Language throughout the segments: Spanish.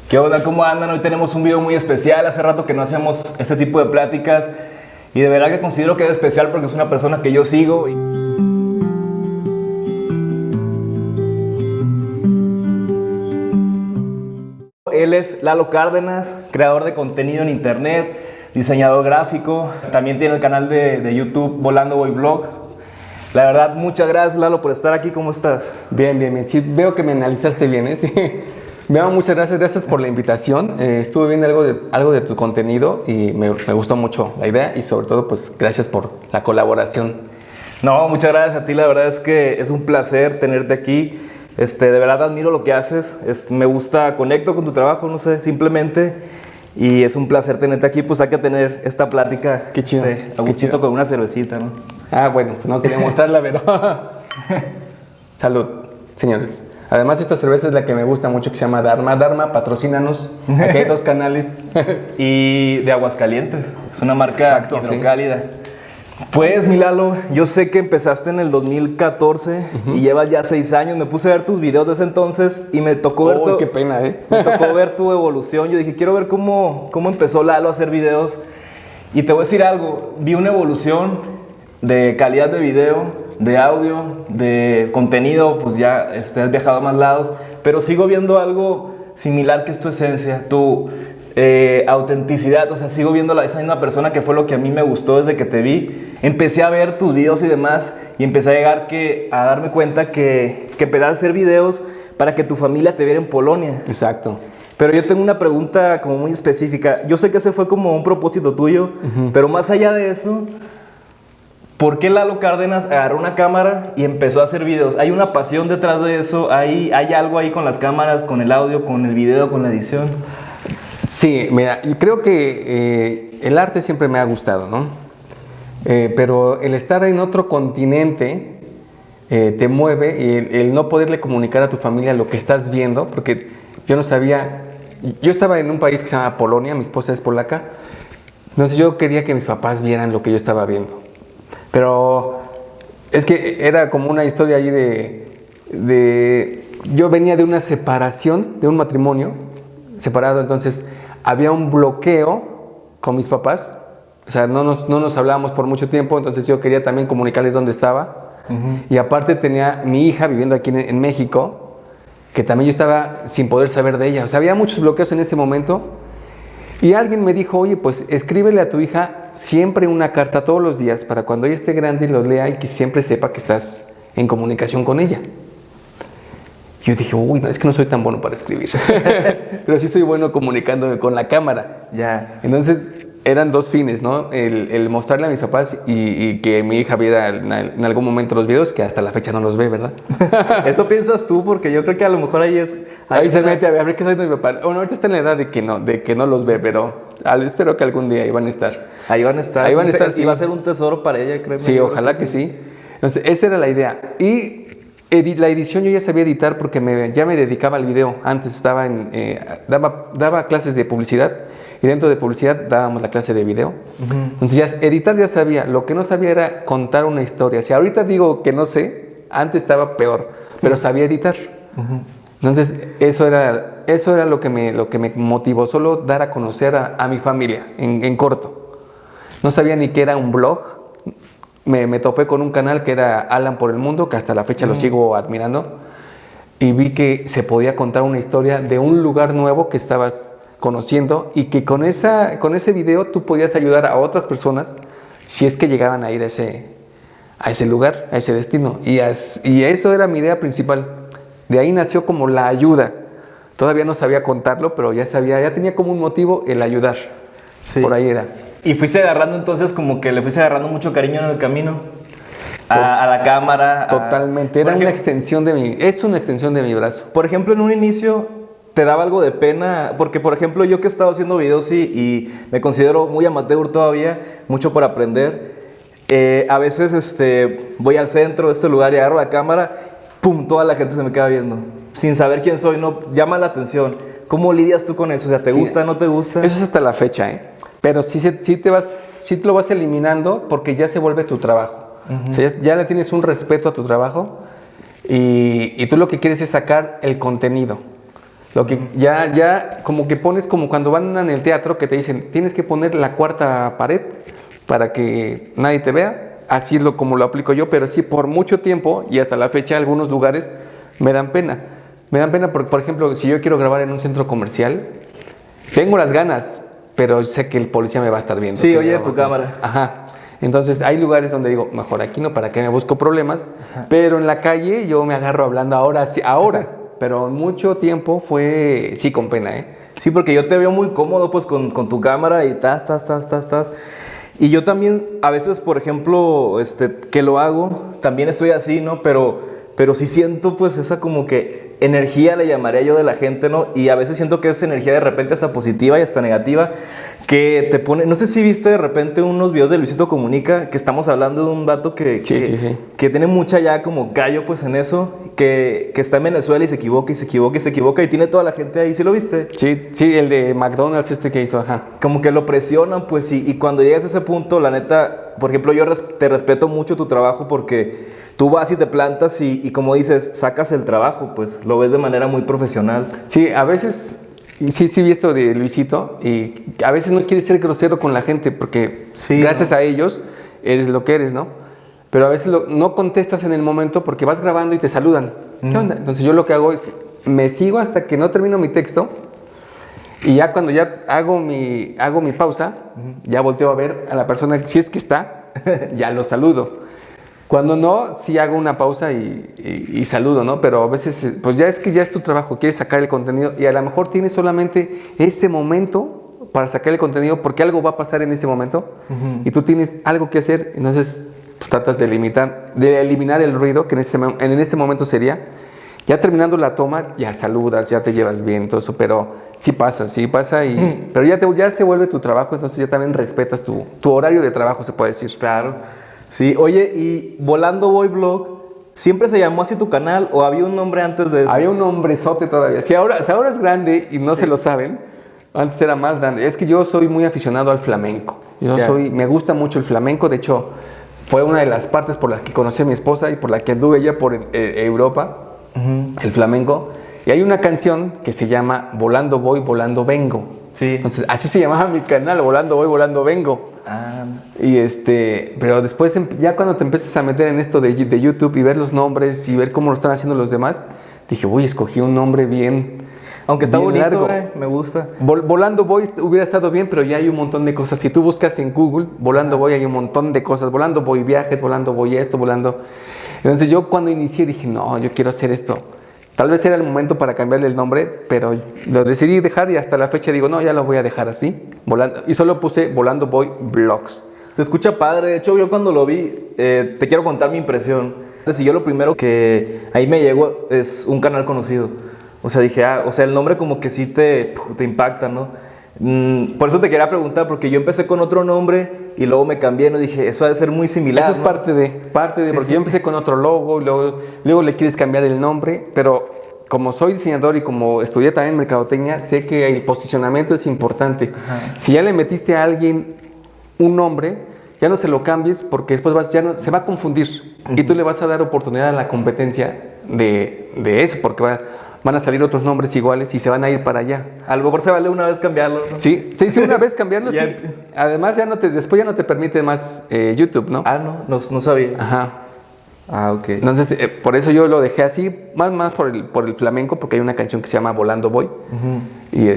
¿Qué onda? ¿Cómo andan? Hoy tenemos un video muy especial. Hace rato que no hacemos este tipo de pláticas y de verdad que considero que es especial porque es una persona que yo sigo. Él es Lalo Cárdenas, creador de contenido en internet, diseñador gráfico. También tiene el canal de YouTube Volando Voy Blog. La verdad, muchas gracias, Lalo, por estar aquí. ¿Cómo estás? Bien, bien, bien. Sí, veo que me analizaste bien, ¿eh? Sí. Veo, muchas gracias, gracias por la invitación. Estuve viendo algo de tu contenido y me gustó mucho la idea y sobre todo, pues, gracias por la colaboración. No, muchas gracias a ti. La verdad es que es un placer tenerte aquí. De verdad admiro lo que haces. Me gusta, conecto con tu trabajo, no sé, simplemente. Y es un placer tenerte aquí. Pues hay que tener esta plática. Qué chido. A gustito con una cervecita, ¿no? Ah, bueno, no quería mostrarla, pero... Salud, señores. Además, esta cerveza es la que me gusta mucho, que se llama Dharma. Dharma, patrocínanos. Aquí hay 2 canales. Y de Aguascalientes. Es una marca hidrocálida. Sí. Pues, mi Lalo, yo sé que empezaste en el 2014 y llevas ya 6 años. Me puse a ver tus videos de ese entonces y me tocó ver qué pena, ¿eh? Me tocó ver tu evolución. Yo dije, quiero ver cómo empezó Lalo a hacer videos. Y te voy a decir algo. Vi una evolución de calidad de video, de audio, de contenido, pues ya has viajado a más lados, pero sigo viendo algo similar que es tu esencia, tu autenticidad. O sea, sigo viendo esa misma persona, que fue lo que a mí me gustó desde que te vi. Empecé a ver tus videos y demás y empecé a llegar a darme cuenta que empezaste a hacer videos para que tu familia te viera en Polonia. Exacto. Pero yo tengo una pregunta como muy específica. Yo sé que ese fue como un propósito tuyo, pero más allá de eso, ¿por qué Lalo Cárdenas agarró una cámara y empezó a hacer videos? ¿Hay una pasión detrás de eso? ¿Hay algo ahí con las cámaras, con el audio, con el video, con la edición? Sí, mira, yo creo que el arte siempre me ha gustado, ¿no? Pero el estar en otro continente te mueve, y el no poderle comunicar a tu familia lo que estás viendo, porque yo no sabía. Yo estaba en un país que se llama Polonia, mi esposa es polaca, entonces yo quería que mis papás vieran lo que yo estaba viendo. Pero es que era como una historia ahí yo venía de una separación, de un matrimonio separado, entonces había un bloqueo con mis papás, o sea, no nos hablábamos por mucho tiempo, entonces yo quería también comunicarles dónde estaba. Y aparte tenía mi hija viviendo aquí en México, que también yo estaba sin poder saber de ella, o sea, había muchos bloqueos en ese momento. Y alguien me dijo, oye, pues escríbele a tu hija siempre una carta todos los días para cuando ella esté grande y lo lea y que siempre sepa que estás en comunicación con ella. Yo dije, uy, no, es que no soy tan bueno para escribir, pero sí soy bueno comunicándome con la cámara. Ya. Entonces eran 2 fines, ¿no? El mostrarle a mis papás y que mi hija viera en algún momento los videos, que hasta la fecha no los ve, ¿verdad? Eso piensas tú, porque yo creo que a lo mejor ahí es... Ahí se mete a ver qué soy de mi papá. Bueno, ahorita está en la edad de que no los ve, pero espero que algún día ahí van a estar. Ahí van a estar. Ahí van a estar, sí. Y va a ser un tesoro para ella, créeme. Sí, ojalá que sí. Entonces, esa era la idea. Y la edición yo ya sabía editar porque ya me dedicaba al video. Antes estaba daba clases de publicidad. Y dentro de publicidad dábamos la clase de video. Entonces editar ya sabía. Lo que no sabía era contar una historia. Si ahorita digo que no sé, antes estaba peor, pero sabía editar. Entonces eso era lo que me motivó, solo dar a conocer a mi familia en corto. No sabía ni qué era un blog. Me topé con un canal que era Alan por el Mundo, que hasta la fecha lo sigo admirando. Y vi que se podía contar una historia de un lugar nuevo que estabas conociendo y que con ese video tú podías ayudar a otras personas si es que llegaban a ir a ese lugar, a ese destino. Y eso era mi idea principal. De ahí nació como la ayuda. Todavía no sabía contarlo, pero ya tenía como un motivo el ayudar. Sí. Por ahí era. Y fuiste agarrando entonces, como que le fuiste agarrando mucho cariño en el camino a la cámara. Totalmente. Es una extensión de mi brazo. Por ejemplo, en un inicio ¿te daba algo de pena? Porque, por ejemplo, yo que he estado haciendo videos y me considero muy amateur todavía, mucho por aprender. A veces voy al centro de este lugar y agarro la cámara, ¡pum!, toda la gente se me queda viendo. Sin saber quién soy, no llama la atención. ¿Cómo lidias tú con eso? O sea, ¿te gusta, no te gusta? Eso es hasta la fecha, ¿eh? Pero sí te lo vas eliminando porque ya se vuelve tu trabajo. O sea, ya le tienes un respeto a tu trabajo y tú lo que quieres es sacar el contenido. Lo que ya como que pones como cuando van en el teatro que te dicen, tienes que poner la cuarta pared para que nadie te vea. Así es como lo aplico yo, pero sí por mucho tiempo y hasta la fecha algunos lugares me dan pena. Me dan pena porque, por ejemplo, si yo quiero grabar en un centro comercial, tengo las ganas, pero sé que el policía me va a estar viendo. Sí, oye, tu cámara. Ajá. Entonces hay lugares donde digo, mejor aquí no, para que me busco problemas. Ajá. Pero en la calle yo me agarro hablando ahora, pero mucho tiempo fue sí con pena, ¿eh? Sí, porque yo te veo muy cómodo pues con tu cámara y tas. Y yo también a veces, por ejemplo, que lo hago, también estoy así, ¿no? Pero sí siento pues esa como que energía, le llamaría yo, de la gente, ¿no? Y a veces siento que esa energía de repente hasta positiva y hasta negativa, que te pone... No sé si viste de repente unos videos de Luisito Comunica, que estamos hablando de un vato que tiene mucha ya como callo pues en eso, que está en Venezuela y se equivoca y tiene toda la gente ahí. ¿Sí lo viste? Sí, el de McDonald's que hizo, ajá. Como que lo presionan pues y cuando llegas a ese punto, la neta, por ejemplo, yo te respeto mucho tu trabajo porque... Tú vas y te plantas y como dices, sacas el trabajo, pues lo ves de manera muy profesional. Sí, a veces, sí vi esto de Luisito y a veces no quieres ser grosero con la gente porque gracias a ellos eres lo que eres, ¿no? Pero a veces no contestas en el momento porque vas grabando y te saludan. ¿Qué onda? Entonces yo lo que hago es, me sigo hasta que no termino mi texto y ya cuando ya hago mi pausa, ya volteo a ver a la persona, si es que está, ya lo saludo. Cuando no, sí hago una pausa y saludo, ¿no? Pero a veces, pues ya es tu trabajo, quieres sacar el contenido y a lo mejor tienes solamente ese momento para sacar el contenido porque algo va a pasar en ese momento y tú tienes algo que hacer, entonces pues, tratas de eliminar el ruido que en ese momento sería. Ya terminando la toma, ya saludas, ya te llevas bien, todo eso, pero sí pasa, pero ya se vuelve tu trabajo, entonces ya también respetas tu horario de trabajo, se puede decir. Claro. Sí, oye, y Volando Voy Blog, ¿siempre se llamó así tu canal o había un nombre antes de eso? Había un nombrezote todavía. Si ahora es grande y no se lo saben, antes era más grande. Es que yo soy muy aficionado al flamenco. Me gusta mucho el flamenco, de hecho, fue una de las partes por las que conocí a mi esposa y por la que anduve ya por Europa, el flamenco. Y hay una canción que se llama Volando Voy, Volando Vengo. Sí. Entonces, así se llamaba mi canal, Volando Voy, Volando Vengo. Y pero después ya cuando te empiezas a meter en esto de YouTube y ver los nombres y ver cómo lo están haciendo los demás, dije, uy, escogí un nombre bien. Aunque está bien bonito, me gusta. Volando Voy hubiera estado bien, pero ya hay un montón de cosas. Si tú buscas en Google, Volando Voy, hay un montón de cosas. Volando Voy viajes, Volando Voy esto, volando. Entonces yo cuando inicié dije, no, yo quiero hacer esto. Tal vez era el momento para cambiarle el nombre, pero lo decidí dejar y hasta la fecha digo, no, ya lo voy a dejar así. Y solo puse Volando Voy Vlogs. Se escucha padre. De hecho, yo cuando lo vi, te quiero contar mi impresión. Entonces, yo lo primero que ahí me llegó es un canal conocido. O sea, dije, el nombre como que sí te impacta, ¿no? Por eso te quería preguntar, porque yo empecé con otro nombre y luego me cambié, ¿no? Dije, eso ha de ser muy similar. Eso es parte de porque yo empecé con otro logo y luego le quieres cambiar el nombre, pero como soy diseñador y como estudié también mercadotecnia, sé que el posicionamiento es importante. Si ya le metiste a alguien un nombre, ya no se lo cambies porque después se va a confundir y tú le vas a dar oportunidad a la competencia de eso, porque van a salir otros nombres iguales y se van a ir para allá. A lo mejor se vale una vez cambiarlo, ¿no? Sí, una vez cambiarlo, sí. Además, después ya no te permite más YouTube, ¿no? No sabía. Ajá. Ok. Entonces, por eso yo lo dejé así, más por el flamenco, porque hay una canción que se llama Volando Voy. Y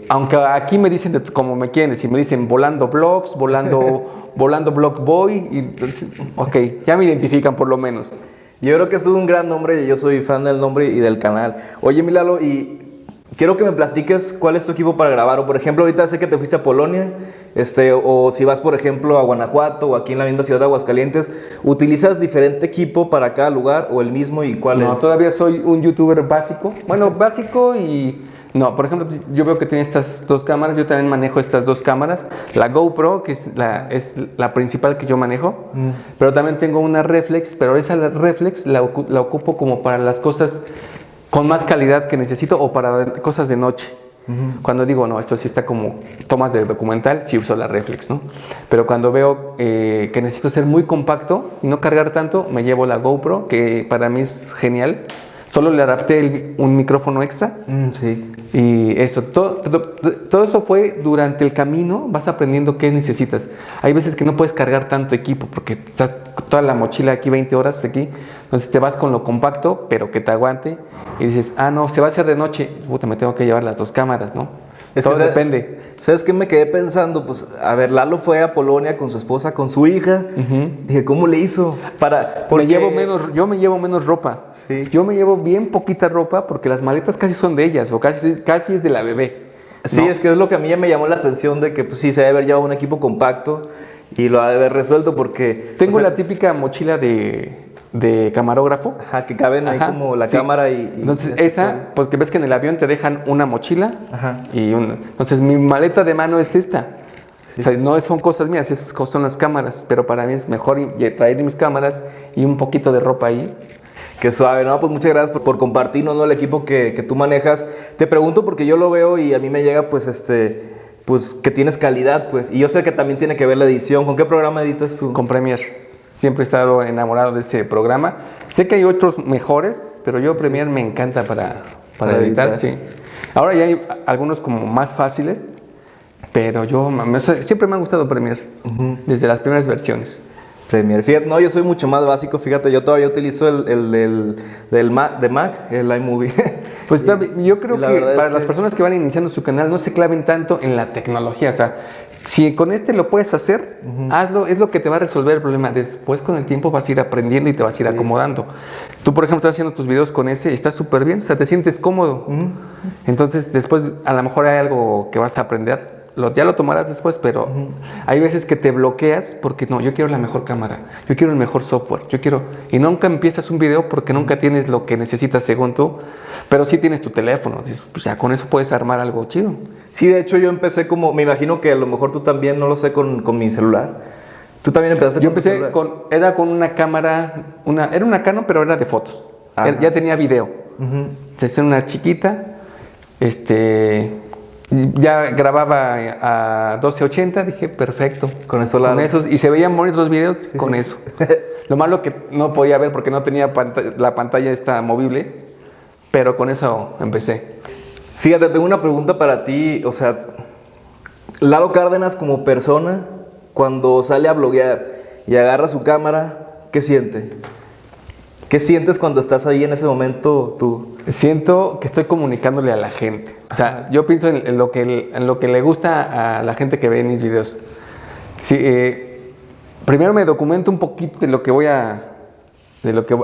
aunque aquí me dicen como me quieren decir, me dicen Volando Vlogs, Volando Blog Boy, y entonces, ok, ya me identifican por lo menos. Yo creo que es un gran nombre y yo soy fan del nombre y del canal. Oye, mi Lalo, y quiero que me platiques cuál es tu equipo para grabar. O por ejemplo, ahorita sé que te fuiste a Polonia, o si vas, por ejemplo, a Guanajuato o aquí en la misma ciudad de Aguascalientes, ¿utilizas diferente equipo para cada lugar o el mismo y cuál es? No, todavía soy un youtuber básico. Bueno, básico y... No, por ejemplo, yo veo que tiene estas dos cámaras, yo también manejo estas dos cámaras. La GoPro, que es la principal que yo manejo, pero también tengo una reflex, pero esa reflex la ocupo como para las cosas con más calidad que necesito o para cosas de noche. Cuando digo, no, esto sí está como tomas de documental, sí uso la reflex, ¿no? Pero cuando veo que necesito ser muy compacto y no cargar tanto, me llevo la GoPro, que para mí es genial. Solo le adapté un micrófono extra. Sí. Y eso, todo eso fue durante el camino, vas aprendiendo qué necesitas. Hay veces que no puedes cargar tanto equipo porque está toda la mochila aquí, 20 horas aquí. Entonces te vas con lo compacto, pero que te aguante. Y dices, no, se va a hacer de noche. Puta, me tengo que llevar las 2 cámaras, ¿no? Todo depende. ¿Sabes qué me quedé pensando? Pues, a ver, Lalo fue a Polonia con su esposa, con su hija. Dije, ¿cómo le hizo? Porque... yo me llevo menos ropa. Sí. Yo me llevo bien poquita ropa porque las maletas casi son de ellas o casi es de la bebé. Sí, ¿no? es que es lo que a mí ya me llamó la atención de que pues sí se debe haber llevado un equipo compacto y lo ha de haber resuelto porque... Tengo la típica mochila de camarógrafo. Ajá, que caben ahí como la cámara y... Entonces esa, porque ves que en el avión te dejan una mochila. Ajá. Entonces mi maleta de mano es esta. Sí. O sea, no son cosas mías, son las cámaras, pero para mí es mejor traer mis cámaras y un poquito de ropa ahí. Qué suave, ¿no? Pues muchas gracias por compartirnos, ¿no? El equipo que tú manejas. Te pregunto porque yo lo veo y a mí me llega, pues, pues, que tienes calidad, pues. Y yo sé que también tiene que ver la edición. ¿Con qué programa editas tú? Con Premiere. Siempre he estado enamorado de ese programa. Sé que hay otros mejores, pero yo Premiere me encanta para editar. Sí. Ahora ya hay algunos como más fáciles, pero siempre me ha gustado Premiere, desde las primeras versiones. Premiere. Fíjate, no, yo soy mucho más básico, fíjate, yo todavía utilizo el Mac, el iMovie. Pues yo creo que para las personas que van iniciando su canal no se claven tanto en la tecnología, o sea, si con lo puedes hacer, hazlo, es lo que te va a resolver el problema. Después con el tiempo vas a ir aprendiendo y te vas a ir acomodando. Tú, por ejemplo, estás haciendo tus videos con ese y estás súper bien, o sea, te sientes cómodo. Entonces, después a lo mejor hay algo que vas a aprender. Ya lo tomarás después, pero hay veces que te bloqueas porque no, yo quiero la mejor cámara, yo quiero el mejor software, y nunca empiezas un video porque nunca tienes lo que necesitas según tú, pero sí tienes tu teléfono, pues ya con eso puedes armar algo chido. Sí, de hecho yo empecé me imagino que a lo mejor tú también, no lo sé, con mi celular. ¿Tú también empezaste yo con tu celular? Era con una cámara, era una Canon, pero era de fotos, ya tenía video. Entonces era una chiquita, ya grababa a 1280, dije, perfecto. Con esto con esos, y se veían bonitos los videos con eso. Lo malo que no podía ver porque no tenía la pantalla esta movible, pero con eso empecé. Fíjate, tengo una pregunta para ti, o sea, Lalo Cárdenas como persona, cuando sale a bloguear y agarra su cámara, ¿qué siente? ¿Qué sientes cuando estás ahí en ese momento tú? Siento que estoy comunicándole a la gente. O sea, yo pienso en lo que le gusta a la gente que ve mis videos. Sí, primero me documento un poquito de lo que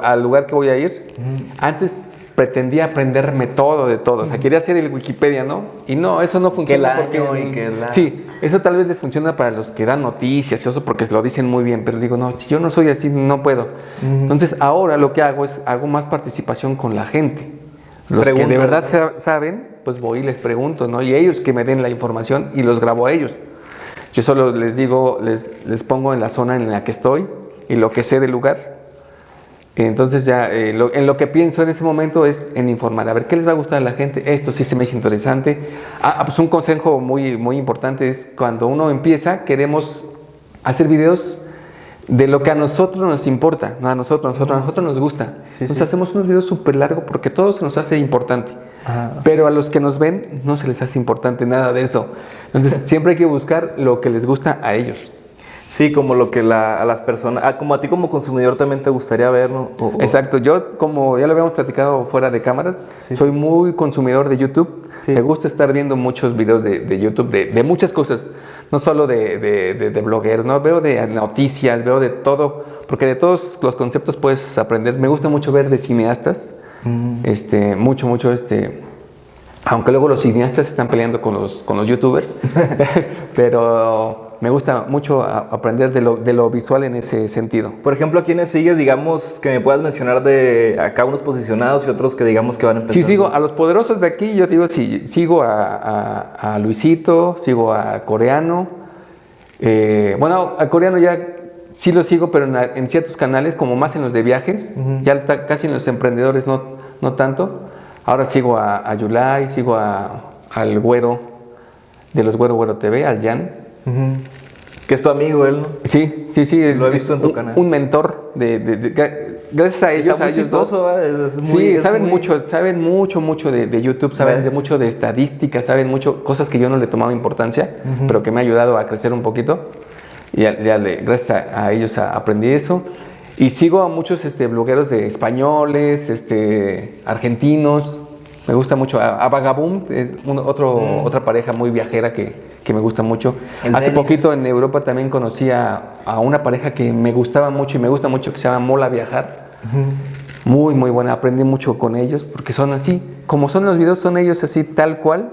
al lugar que voy a ir. Antes pretendía aprenderme todo de todo. O sea, quería hacer el Wikipedia, ¿no? Y no, eso no funciona. Sí, eso tal vez les funciona para los que dan noticias y eso porque se lo dicen muy bien. Pero digo, no, si yo no soy así, no puedo. Entonces, ahora lo que hago es, hago más participación con la gente. Los que de verdad saben, pues voy y les pregunto, ¿no? Y ellos que me den la información y los grabo a ellos. Yo solo les digo, les pongo en la zona en la que estoy y lo que sé del lugar. Entonces ya en lo que pienso en ese momento es en informar, a ver qué les va a gustar a la gente. Esto sí se me hizo interesante. Pues un consejo muy, muy importante es cuando uno empieza, queremos hacer videos de lo que a nosotros nos importa, no a nosotros nos gusta. Entonces hacemos unos videos súper largos porque todo se nos hace importante. Pero a los que nos ven no se les hace importante nada de eso. Entonces siempre hay que buscar lo que les gusta a ellos. Sí, como lo que a las personas, como a ti como consumidor también te gustaría ver, ¿no? Exacto, yo como ya lo habíamos platicado fuera de cámaras, soy muy consumidor de YouTube. Me gusta estar viendo muchos videos de YouTube de muchas cosas, no solo de blogueros, ¿no? Veo de noticias, veo de todo, porque de todos los conceptos puedes aprender. Me gusta mucho ver de cineastas, mucho, aunque luego los cineastas están peleando con los youtubers, pero me gusta mucho aprender de lo visual en ese sentido. Por ejemplo, ¿a quiénes sigues, digamos, que me puedas mencionar de acá unos posicionados y otros que digamos que van empezando? Sí, sigo a los poderosos de aquí, yo te digo, sí, sigo a Luisito, sigo a Coreano. Bueno, a Coreano ya sí lo sigo, pero en ciertos canales, como más en los de viajes, ya casi en los emprendedores no tanto. Ahora sigo a Yulai, sigo al Güero, de los Güero TV, al Jan. Que es tu amigo él, ¿no? Sí. Lo he visto en tu canal. Un mentor gracias a ellos, Está muy chistoso, saben mucho de YouTube, saben mucho de estadísticas, saben mucho, cosas que yo no le tomaba importancia, pero que me ha ayudado a crecer un poquito. Y gracias a ellos aprendí eso. Y sigo a muchos blogueros de españoles, argentinos. Me gusta mucho. A Vagaboom, es otra pareja muy viajera que me gusta mucho. Hace poquito en Europa también conocí a una pareja que me gustaba mucho y me gusta mucho, que se llama Mola Viajar. Muy, muy buena. Aprendí mucho con ellos porque son así. Como son los videos, son ellos así tal cual.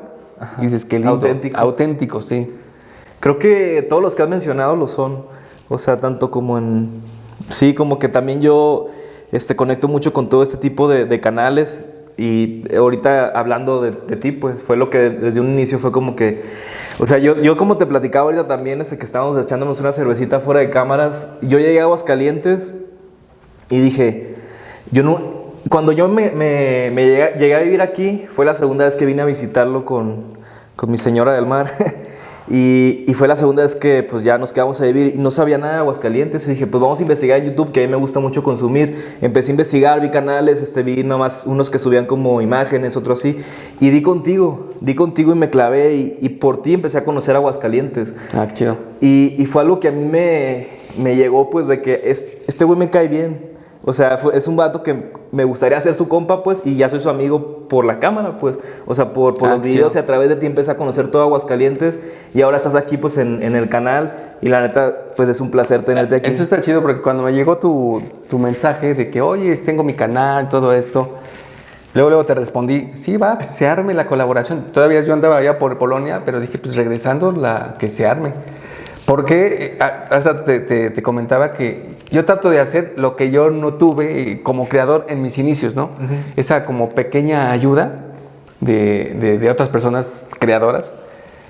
Y dices, qué lindo. Auténticos, sí. Creo que todos los que has mencionado lo son. O sea, tanto como sí, como que también yo conecto mucho con todo este tipo de canales. Y ahorita hablando de ti, pues fue lo que desde un inicio fue como que... O sea, yo como te platicaba ahorita también, que estábamos echándonos una cervecita fuera de cámaras. Yo llegué a Aguascalientes y dije... Cuando yo llegué a vivir aquí, fue la segunda vez que vine a visitarlo con mi señora del mar. Y fue la segunda vez que pues ya nos quedamos a vivir y no sabía nada de Aguascalientes y dije pues vamos a investigar en YouTube, que a mí me gusta mucho consumir. Empecé a investigar, vi canales, vi nomás unos que subían como imágenes, otros así, y di contigo y me clavé y por ti empecé a conocer Aguascalientes. Chido. Y fue algo que a mí me llegó, pues, de que este güey me cae bien. O sea, es un vato que me gustaría ser su compa, pues, y ya soy su amigo por la cámara, pues. O sea, por los videos, y a través de ti empecé a conocer todo Aguascalientes y ahora estás aquí, pues, en el canal y la neta, pues, es un placer tenerte aquí. Eso está chido porque cuando me llegó tu mensaje de que, oye, tengo mi canal, todo esto, luego te respondí, sí, se arme la colaboración. Todavía yo andaba allá por Polonia, pero dije, pues, regresando, que se arme. Porque hasta te comentaba que yo trato de hacer lo que yo no tuve como creador en mis inicios, ¿no? Esa como pequeña ayuda de otras personas creadoras.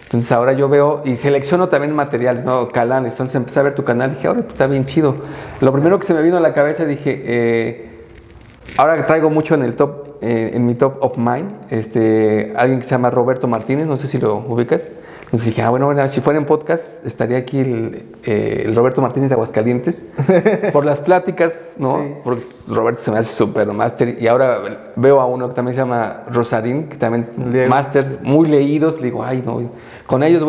Entonces ahora yo veo y selecciono también material, ¿no? Canales. Entonces empecé a ver tu canal y dije, ahora está bien chido. Lo primero que se me vino a la cabeza dije, ahora traigo mucho en el top, en mi top of mind, alguien que se llama Roberto Martínez, no sé si lo ubicas. Entonces dije, bueno, si fuera en podcast, estaría aquí el Roberto Martínez de Aguascalientes, por las pláticas, ¿no? Sí. Porque Roberto se me hace súper máster. Y ahora veo a uno que también se llama Rosarín, que también másters muy leídos. Le digo, ay, no, con ellos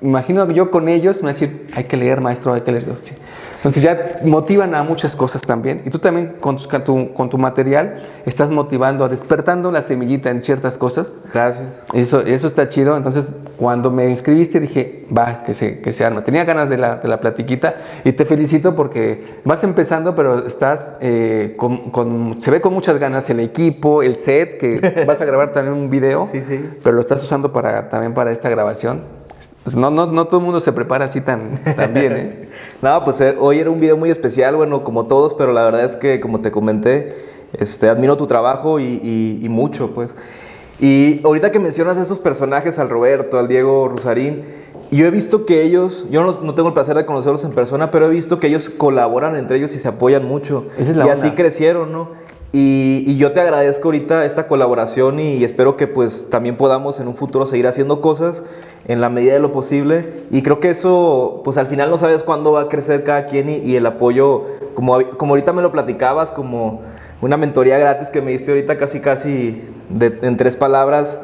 imagino que yo con ellos me voy a decir, hay que leer, maestro, hay que leer. Sí. Entonces ya motivan a muchas cosas también. Y tú también con tu material estás motivando, despertando la semillita en ciertas cosas. Gracias. Eso está chido. Entonces cuando me inscribiste dije, que se arma. Tenía ganas de la platiquita y te felicito porque vas empezando, pero estás se ve con muchas ganas el equipo, el set, que vas a grabar también un video. Sí. Pero lo estás usando también para esta grabación. No todo el mundo se prepara así tan bien, ¿eh? No, pues hoy era un video muy especial, bueno, como todos, pero la verdad es que, como te comenté, admiro tu trabajo y mucho, pues. Y ahorita que mencionas esos personajes, al Roberto, al Diego Rusarín, yo he visto que ellos, yo no tengo el placer de conocerlos en persona, pero he visto que ellos colaboran entre ellos y se apoyan mucho. Esa es la onda. Así crecieron, ¿no? Y yo te agradezco ahorita esta colaboración y espero que pues también podamos en un futuro seguir haciendo cosas en la medida de lo posible. Y creo que eso, pues al final no sabes cuándo va a crecer cada quien y el apoyo, como ahorita me lo platicabas, como una mentoría gratis que me diste ahorita casi en 3 palabras,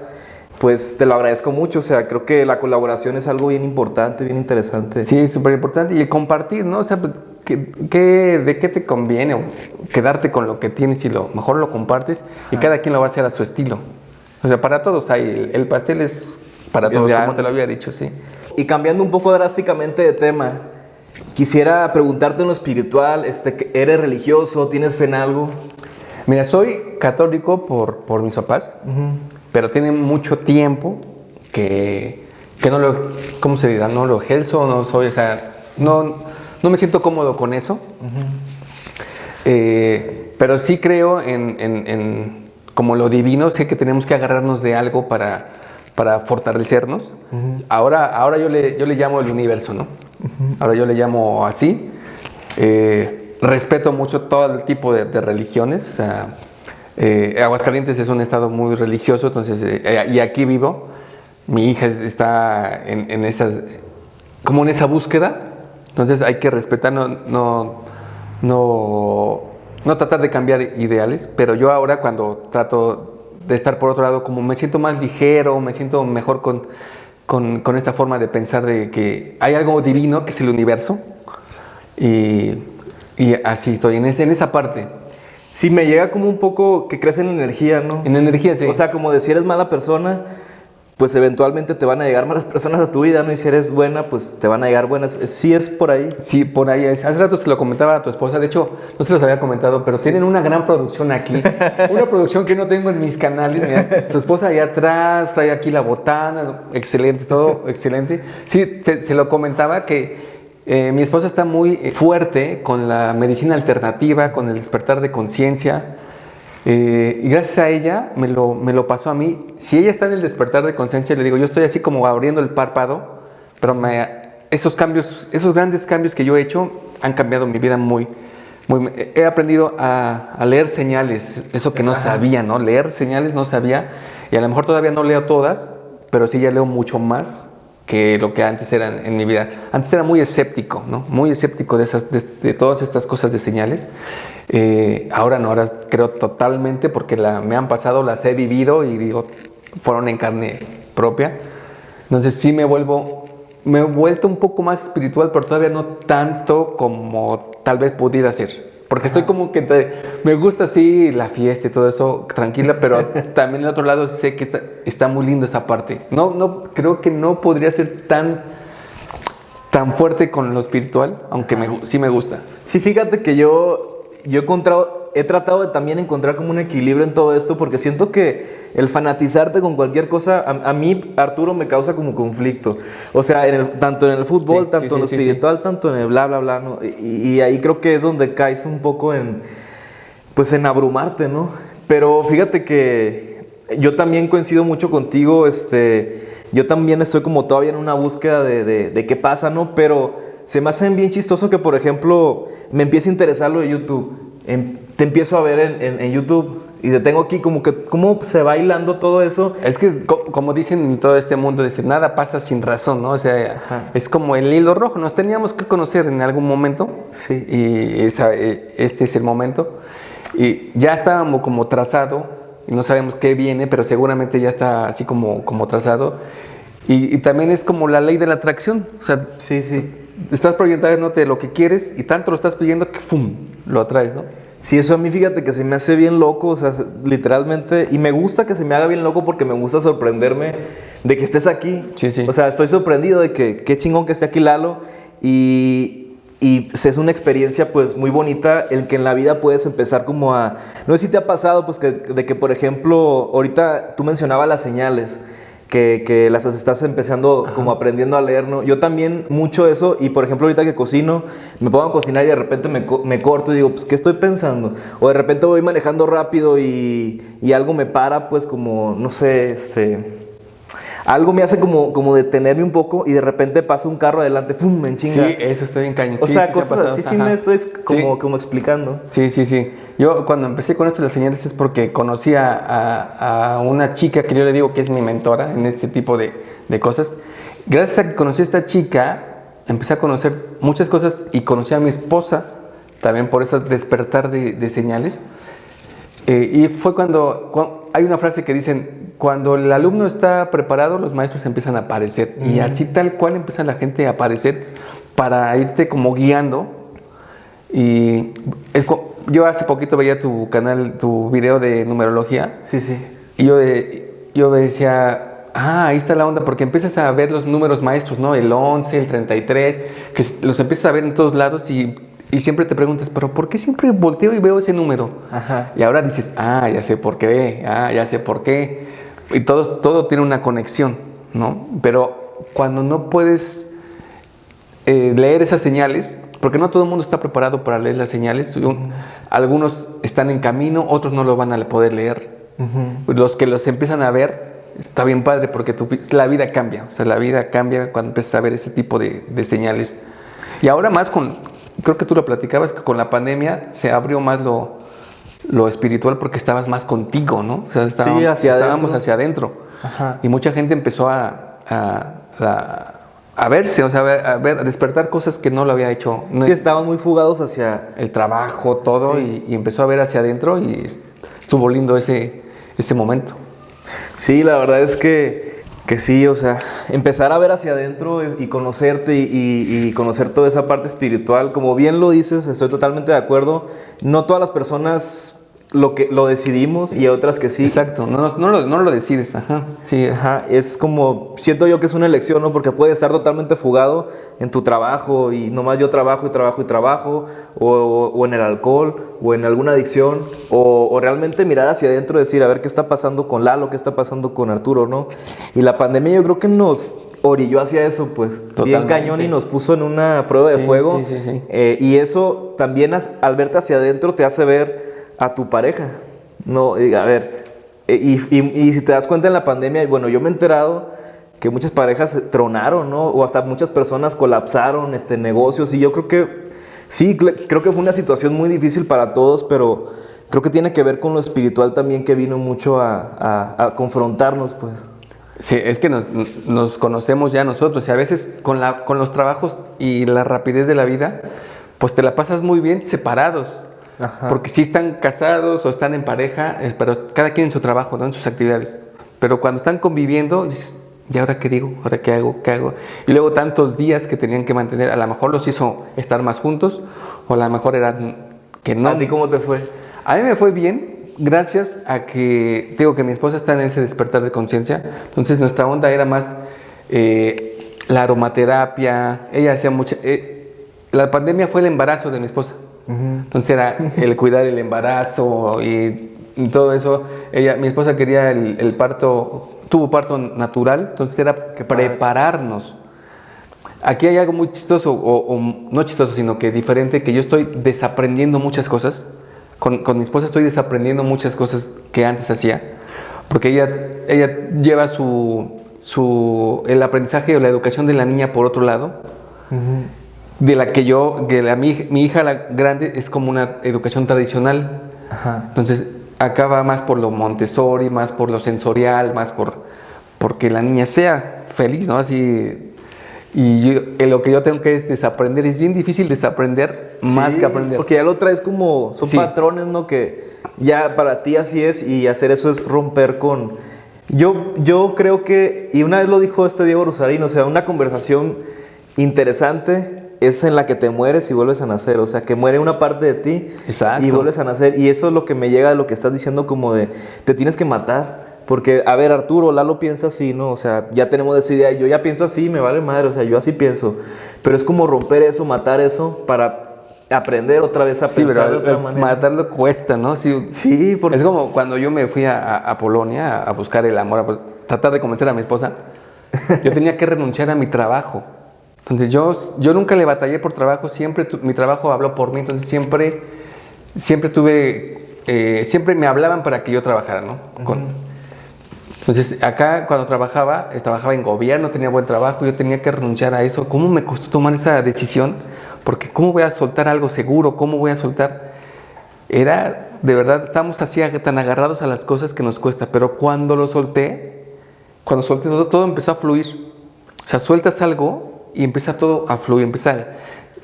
pues te lo agradezco mucho. O sea, creo que la colaboración es algo bien importante, bien interesante. Sí, súper importante. Y el compartir, ¿no? O sea, ¿de qué te conviene quedarte con lo que tienes y lo mejor lo compartes y cada quien lo va a hacer a su estilo? O sea, para todos hay, el pastel es para todos, como te lo había dicho, sí. Y cambiando un poco drásticamente de tema, quisiera preguntarte en lo espiritual, ¿eres religioso? ¿Tienes fe en algo? Mira, soy católico por mis papás, pero tiene mucho tiempo que no lo, ¿cómo se dirá? No lo ejerzo, no soy, o sea, no me siento cómodo con eso, pero sí creo en como lo divino. Sé que tenemos que agarrarnos de algo para fortalecernos. Ahora yo le llamo el universo, ¿no? Ahora yo le llamo así. Respeto mucho todo el tipo de religiones. O sea, Aguascalientes es un estado muy religioso, entonces, y aquí vivo. Mi hija está en esa búsqueda. Entonces hay que respetar, no no tratar de cambiar ideales, pero yo ahora cuando trato de estar por otro lado, como me siento más ligero, me siento mejor con esta forma de pensar de que hay algo divino que es el universo, y así estoy, en esa parte. Sí, me llega como un poco que crees en energía, ¿no? En energía, sí. O sea, como de si eres mala persona, pues eventualmente te van a llegar malas personas a tu vida, ¿no? Y si eres buena, pues te van a llegar buenas. Sí es por ahí. Sí, por ahí es. Hace rato se lo comentaba a tu esposa, de hecho, no se los había comentado, pero tienen una gran producción aquí. Una producción que no tengo en mis canales. Mira, su esposa allá atrás, trae aquí la botana, excelente, todo excelente. Sí, se lo comentaba que mi esposa está muy fuerte con la medicina alternativa, con el despertar de conciencia. Y gracias a ella me lo pasó a mí. Si ella está en el despertar de conciencia, le digo, yo estoy así como abriendo el párpado, pero esos grandes cambios que yo he hecho han cambiado mi vida muy. He aprendido a leer señales, eso que no sabía, ¿no? Leer señales no sabía, y a lo mejor todavía no leo todas, pero sí ya leo mucho más que lo que antes era en mi vida. Antes era muy escéptico, ¿no? Muy escéptico de todas estas cosas de señales. Ahora no, ahora creo totalmente porque me han pasado, las he vivido y digo, fueron en carne propia. Entonces sí me he vuelto un poco más espiritual, pero todavía no tanto como tal vez pudiera ser. Porque estoy como que me gusta así la fiesta y todo eso, tranquila, pero también al otro lado sé que está muy lindo esa parte. No, creo que no podría ser tan fuerte con lo espiritual, aunque sí me gusta. Sí, fíjate que yo he tratado de también encontrar como un equilibrio en todo esto, porque siento que el fanatizarte con cualquier cosa, a mí, Arturo, me causa como conflicto. O sea, tanto en el fútbol, sí, tanto en lo espiritual, tanto en el bla, bla, bla, ¿no? Y ahí creo que es donde caes un poco en abrumarte, ¿no? Pero fíjate que yo también coincido mucho contigo, yo también estoy como todavía en una búsqueda de qué pasa, ¿no? Pero se me hace bien chistoso que, por ejemplo, me empiece a interesar lo de YouTube. Te empiezo a ver en YouTube y te tengo aquí como que cómo se va hilando todo eso. Es que, como dicen en todo este mundo, nada pasa sin razón, ¿no? O sea, es como el hilo rojo. Nos teníamos que conocer en algún momento. Sí. Y este es el momento. Y ya estábamos como trazado, y no sabemos qué viene, pero seguramente ya está así como trazado. Y también es como la ley de la atracción. O sea, sí. Estás proyectándote lo que quieres y tanto lo estás pidiendo que ¡fum! Lo atraes, ¿no? Sí, eso a mí fíjate que se me hace bien loco, o sea, literalmente, y me gusta que se me haga bien loco porque me gusta sorprenderme de que estés aquí. Sí. O sea, estoy sorprendido de que qué chingón que esté aquí Lalo, y es una experiencia pues muy bonita el que en la vida puedes empezar como no sé si te ha pasado pues de que por ejemplo, ahorita tú mencionabas las señales, que las estás empezando como aprendiendo a leer, ¿no? Yo también mucho eso, y por ejemplo ahorita que cocino, me pongo a cocinar y de repente me corto y digo, pues ¿qué estoy pensando? O de repente voy manejando rápido y algo me para, pues como, no sé, algo me hace como detenerme un poco y de repente pasa un carro adelante, ¡fum! Me enchinga. Sí, eso estoy bien cañón. O sea, cosas así sí me estoy como explicando. Sí. Yo cuando empecé con esto de las señales es porque conocí a una chica que yo le digo que es mi mentora en este tipo de cosas. Gracias a que conocí a esta chica, empecé a conocer muchas cosas y conocí a mi esposa también por eso despertar de señales. Y fue cuando hay una frase que dicen, cuando el alumno está preparado, los maestros empiezan a aparecer. Y así tal cual empieza la gente a aparecer para irte como guiando. Y yo hace poquito veía tu canal, tu video de numerología. Sí. Y yo decía, ahí está la onda, porque empiezas a ver los números maestros, ¿no? El 11, el 33, que los empiezas a ver en todos lados y siempre te preguntas, ¿pero por qué siempre volteo y veo ese número? Ajá. Y ahora dices, ya sé por qué, ya sé por qué. Y todo tiene una conexión, ¿no? Pero cuando no puedes leer esas señales, porque no todo el mundo está preparado para leer las señales, algunos están en camino, otros no lo van a poder leer. Los que los empiezan a ver, está bien padre, porque la vida cambia. O sea, la vida cambia cuando empiezas a ver ese tipo de señales. Y ahora más creo que tú lo platicabas, que con la pandemia se abrió más lo espiritual porque estabas más contigo, ¿no? O sea, estábamos hacia adentro. Ajá. Y mucha gente empezó a a verse, o sea, a despertar cosas que no lo había hecho. Sí, estaban muy fugados hacia... El trabajo, todo, Sí. y empezó a ver hacia adentro y estuvo lindo ese momento. Sí, la verdad es que sí, o sea, empezar a ver hacia adentro y conocerte y conocer toda esa parte espiritual, como bien lo dices, estoy totalmente de acuerdo. No todas las personas lo decidimos y hay otras que sí. Exacto, no lo decides, ajá, sí. Ajá, es como, siento yo que es una elección, ¿no? Porque puedes estar totalmente fugado en tu trabajo y nomás yo trabajo y trabajo y trabajo, o en el alcohol, o en alguna adicción, o realmente mirar hacia adentro y decir, a ver qué está pasando con Lalo, qué está pasando con Arturo, ¿no? Y la pandemia yo creo que nos orilló hacia eso, pues, bien Totalmente. cañón, y nos puso en una prueba de Sí, fuego. sí. Y eso también al verte hacia adentro te hace ver a tu pareja, no, a ver, y si te das cuenta en la pandemia, bueno, yo me he enterado que muchas parejas tronaron, ¿no? O hasta muchas personas colapsaron negocios, y yo creo que sí, creo que fue una situación muy difícil para todos, pero creo que tiene que ver con lo espiritual también, que vino mucho a confrontarnos, pues. Sí, es que nos conocemos ya nosotros y a veces con los trabajos y la rapidez de la vida, pues te la pasas muy bien separados. Ajá. Porque sí están casados o están en pareja, pero cada quien en su trabajo, ¿no? En sus actividades. Pero cuando están conviviendo, dices, ¿y ahora qué digo? ¿Ahora qué hago? ¿Qué hago? Y luego tantos días que tenían que mantener, a lo mejor los hizo estar más juntos, o a lo mejor eran que no. ¿A ti cómo te fue? A mí me fue bien, gracias a que, digo que mi esposa está en ese despertar de conciencia, entonces nuestra onda era más la aromaterapia, ella hacía mucha... la pandemia fue el embarazo de mi esposa. Entonces era el cuidar el embarazo y todo eso. Mi esposa quería el parto, tuvo parto natural, entonces era prepararnos. Aquí hay algo muy chistoso, o no chistoso, sino que diferente, que yo estoy desaprendiendo muchas cosas. Con mi esposa estoy desaprendiendo muchas cosas que antes hacía, porque ella lleva el aprendizaje o la educación de la niña por otro lado. De la que mi hija la grande es como una educación tradicional. Ajá. Entonces acá va más por lo Montessori, más por lo sensorial, más porque la niña sea feliz, ¿no? Así. Y lo que yo tengo que es desaprender. Es bien difícil desaprender más que aprender. Porque ya lo traes como, son patrones, ¿no? Que ya para ti así es, y hacer eso es romper con... Yo creo que, y una vez lo dijo Diego Rusarín, o sea, una conversación interesante es en la que te mueres y vuelves a nacer, o sea, que muere una parte de ti. Exacto. Y vuelves a nacer, y eso es lo que me llega de lo que estás diciendo, como de, te tienes que matar, porque, a ver, Arturo, Lalo piensa así, ¿no? O sea, ya tenemos esa idea, yo ya pienso así, me vale madre, o sea, yo así pienso, pero es como romper eso, matar eso, para aprender otra vez a pensar de otra manera. Matarlo cuesta, ¿no? Sí, porque... Es como cuando yo me fui a Polonia a buscar el amor, a tratar de convencer a mi esposa, yo tenía que renunciar a mi trabajo. Entonces yo nunca le batallé por trabajo, siempre mi trabajo habló por mí, entonces siempre me hablaban para que yo trabajara, ¿no? Entonces acá cuando trabajaba en gobierno, tenía buen trabajo, yo tenía que renunciar a eso. ¿Cómo me costó tomar esa decisión? Porque ¿cómo voy a soltar algo seguro? ¿Cómo voy a soltar? Era, de verdad, estamos así tan agarrados a las cosas que nos cuesta, pero cuando solté todo empezó a fluir. O sea, sueltas algo y empieza todo a fluir,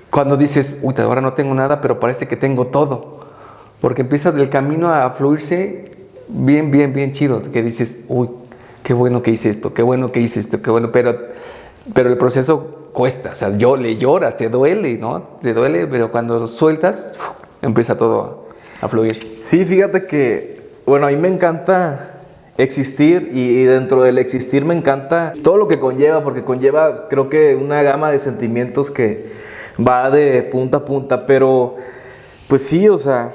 cuando dices, uy, ahora no tengo nada, pero parece que tengo todo, porque empieza el camino a fluirse bien chido, que dices, uy, qué bueno que hice esto, qué bueno, pero el proceso cuesta, o sea, le lloras, te duele, ¿no? Te duele, pero cuando sueltas, empieza todo a fluir. Sí, fíjate que, bueno, a mí me encanta existir, y dentro del existir me encanta todo lo que conlleva, porque conlleva, creo que, una gama de sentimientos que va de punta a punta, pero pues sí, o sea